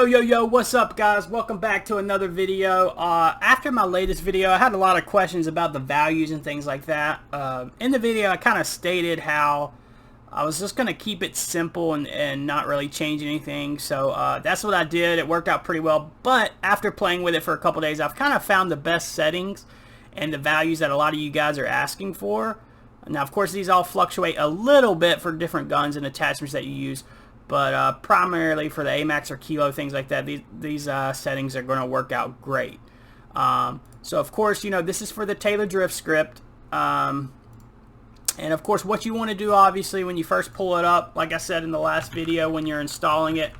Yo, what's up guys? Welcome back to another video. After my latest video, I had a lot of questions about the values and things like that. In the video, I kind of stated how I was just going to keep it simple and not really change anything. So that's what I did. It worked out pretty well. But after playing with it for a couple days, I've kind of found the best settings and the values that a lot of you guys are asking for. Now, of course, these all fluctuate a little bit for different guns and attachments that you use. But primarily for the AMAX or Kilo, things like that, these settings are going to work out great. So of course, you know, this is for the TaylorDrift script. And of course, what you want to do, obviously, when you first pull it up, like I said in the last video, when you're installing it,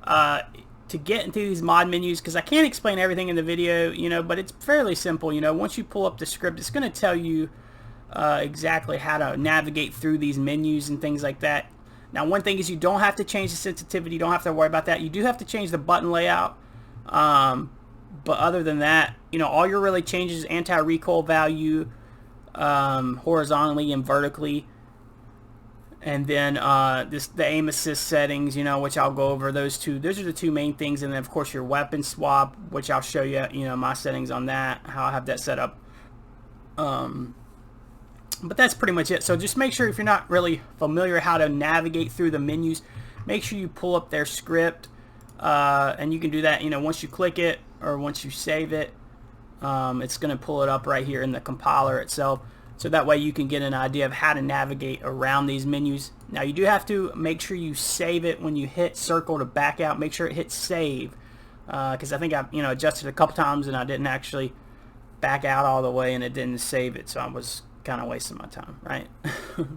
to get into these mod menus, because I can't explain everything in the video, you know, but it's fairly simple. You know, once you pull up the script, it's going to tell you exactly how to navigate through these menus and things like that. Now, one thing is you don't have to change the sensitivity. You don't have to worry about that. You do have to change the button layout. But other than that, you know, all your really changes: anti-recoil value, horizontally and vertically. And then the aim assist settings, you know, which I'll go over those two. Those are the two main things. And then, of course, your weapon swap, which I'll show you, you know, my settings on that, how I have that set up. But that's pretty much it. So just make sure, if you're not really familiar how to navigate through the menus, make sure you pull up their script, and you can do that, you know, once you click it or once you save it. It's going to pull it up right here in the compiler itself, so that way you can get an idea of how to navigate around these menus. Now, you do have to make sure you save it when you hit circle to back out. Make sure it hits save, because I think I, you know, adjusted a couple times and I didn't actually back out all the way and it didn't save it, so I was kind of wasting my time, right?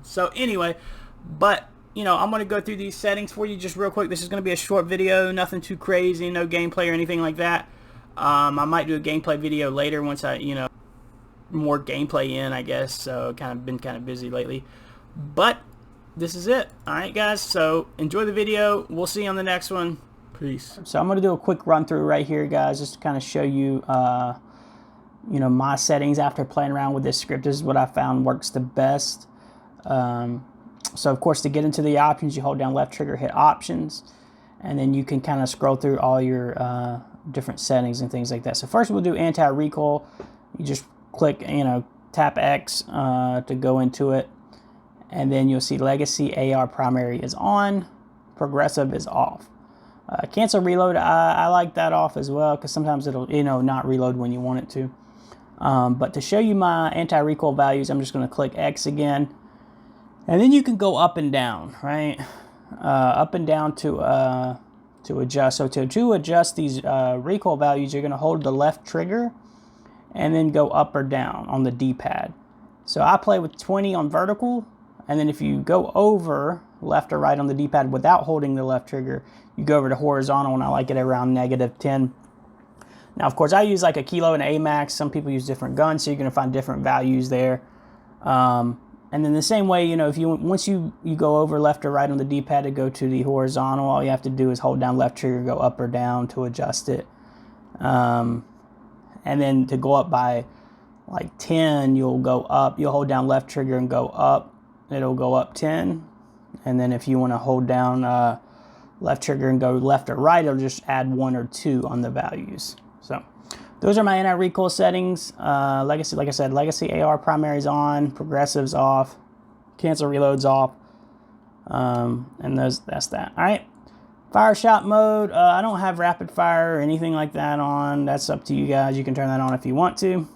So anyway, but you know, I'm going to go through these settings for you just real quick. This is going to be a short video, nothing too crazy, no gameplay or anything like that. I might do a gameplay video later once I, you know, more gameplay in, I guess. So been kind of busy lately, but this is it. All right, guys, so enjoy the video. We'll see you on the next one. Peace. So I'm going to do a quick run through right here, guys, just to kind of show you you know, my settings after playing around with this script. This is what I found works the best. So of course, to get into the options, you hold down left trigger, hit options, and then you can kind of scroll through all your different settings and things like that. So first we'll do anti-recoil. You just click, you know, tap X to go into it, and then you'll see legacy AR primary is on, progressive is off. Cancel reload, I like that off as well, because sometimes it'll, you know, not reload when you want it to. But to show you my anti-recoil values, I'm just going to click X again. And then you can go up and down, right? Up and down to adjust. So to adjust these recoil values, you're going to hold the left trigger and then go up or down on the D-pad. So I play with 20 on vertical. And then if you go over left or right on the D-pad without holding the left trigger, you go over to horizontal, and I like it around -10. Now, of course, I use like a Kilo and AMAX. Some people use different guns, so you're going to find different values there. And then the same way, you know, if you once you go over left or right on the D-pad to go to the horizontal, all you have to do is hold down left trigger, go up or down to adjust it. And then to go up by like 10, you'll go up. You'll hold down left trigger and go up. It'll go up 10. And then if you want to hold down left trigger and go left or right, it'll just add 1 or 2 on the values. So those are my anti-recoil settings. Legacy, like I said, legacy AR primary's on, progressive's off, cancel reload's off, and that's that. All right, fire shot mode. I don't have rapid fire or anything like that on. That's up to you guys. You can turn that on if you want to.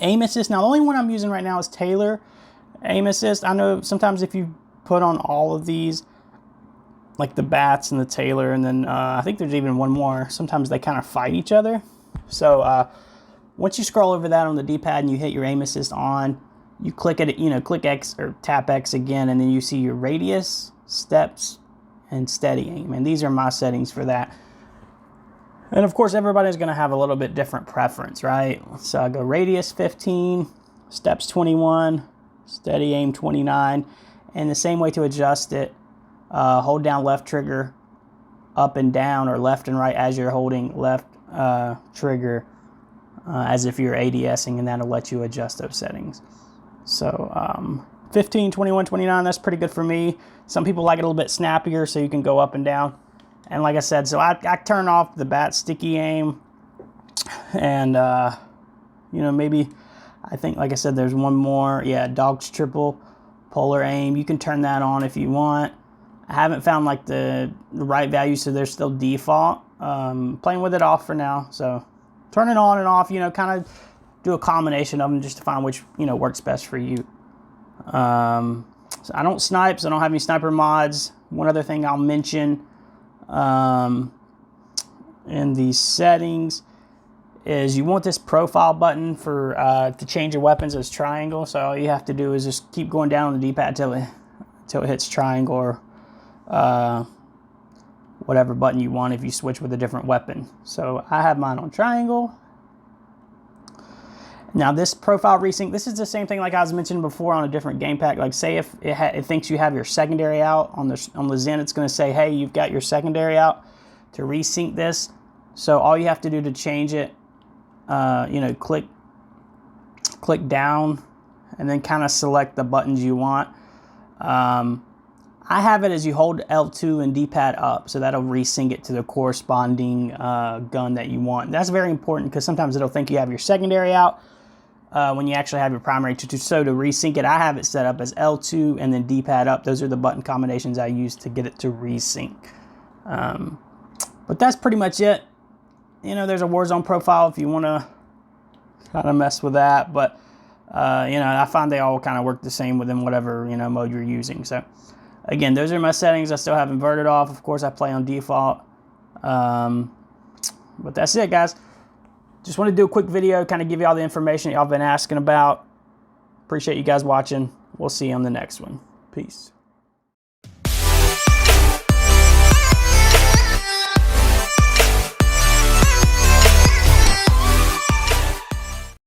Aim assist. Now, the only one I'm using right now is Taylor aim assist. I know sometimes if you put on all of these, like the bats and the Taylor, and then I think there's even one more, sometimes they kind of fight each other. So once you scroll over that on the D-pad and you hit your aim assist on, you click it, you know, click X or tap X again, and then you see your radius, steps, and steady aim. And these are my settings for that. And of course, everybody's going to have a little bit different preference, right? So I go radius 15, steps 21, steady aim 29, and the same way to adjust it, hold down left trigger up and down, or left and right as you're holding left trigger, as if you're ADSing, and that'll let you adjust those settings. So 15, 21, 29, that's pretty good for me. Some people like it a little bit snappier, so you can go up and down. And like I said, so I turn off the bat sticky aim, and you know, maybe, I think, like I said, there's one more. Yeah, dog's triple polar aim. You can turn that on if you want. I haven't found like the right value, so they're still default. Playing with it off for now, so turn it on and off, you know, kind of do a combination of them just to find which, you know, works best for you. So I don't snipe, so I don't have any sniper mods. One other thing I'll mention in the settings is you want this profile button for to change your weapons as triangle. So all you have to do is just keep going down on the D-pad until it hits triangle, or whatever button you want if you switch with a different weapon. So I have mine on triangle. Now this profile resync, this is the same thing like I was mentioning before on a different game pack. Like say if it thinks you have your secondary out on the Zen, it's going to say, hey, you've got your secondary out to resync this. So all you have to do to change it, you know, click down and then kind of select the buttons you want. I have it as you hold L2 and D-pad up, so that'll resync it to the corresponding gun that you want. That's very important because sometimes it'll think you have your secondary out when you actually have your primary. So to resync it, I have it set up as L2 and then D-pad up. Those are the button combinations I use to get it to resync. But that's pretty much it. You know, there's a Warzone profile if you want to kind of mess with that, but you know, I find they all kind of work the same within whatever, you know, mode you're using. So again, those are my settings. I still have inverted off. Of course, I play on default. But that's it, guys. Just want to do a quick video, kind of give you all the information y'all been asking about. Appreciate you guys watching. We'll see you on the next one. Peace.